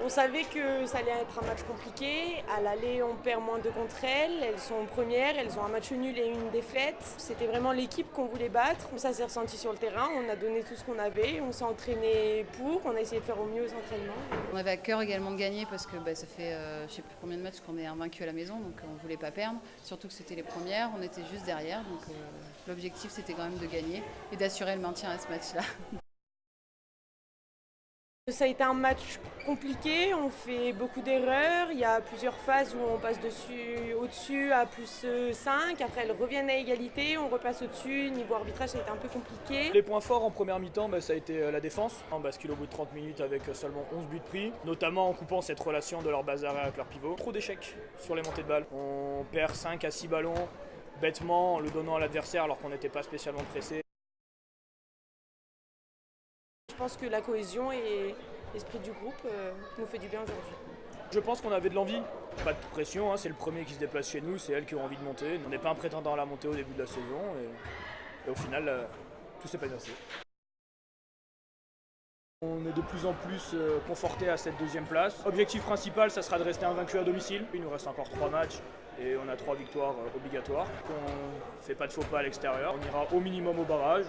On savait que ça allait être un match compliqué. À l'aller, on perd moins de contre elles. Elles sont premières, elles ont un match nul et une défaite. C'était vraiment l'équipe qu'on voulait battre. Ça s'est ressenti sur le terrain. On a donné tout ce qu'on avait. On s'est entraîné pour. On a essayé de faire au mieux aux entraînements. On avait à cœur également de gagner parce que ça fait je sais plus combien de matchs qu'on est invaincu à la maison, donc on ne voulait pas perdre. Surtout que c'était les premières, on était juste derrière. Donc l'objectif c'était quand même de gagner et d'assurer le maintien à ce match-là. Ça a été un match compliqué, on fait beaucoup d'erreurs, il y a plusieurs phases où on passe au-dessus à plus 5, après elles reviennent à égalité, on repasse au-dessus, niveau arbitrage ça a été un peu compliqué. Les points forts en première mi-temps, ça a été la défense. On bascule au bout de 30 minutes avec seulement 11 buts pris, notamment en coupant cette relation de leur base arrière avec leur pivot. Trop d'échecs sur les montées de balles. On perd 5 à 6 ballons bêtement en le donnant à l'adversaire alors qu'on n'était pas spécialement pressé. Je pense que la cohésion et l'esprit du groupe nous fait du bien aujourd'hui. Je pense qu'on avait de l'envie, pas de pression, c'est le premier qui se déplace chez nous, c'est elles qui ont envie de monter. On n'est pas un prétendant à la montée au début de la saison et au final, tout s'est pas passé. On est de plus en plus conforté à cette deuxième place. Objectif principal, ça sera de rester invaincu à domicile. Il nous reste encore 3 matchs et on a 3 victoires obligatoires. On ne fait pas de faux pas à l'extérieur. On ira au minimum au barrage.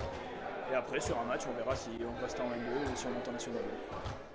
Et après, sur un match, on verra si on reste en N2 ou si on monte en National 2.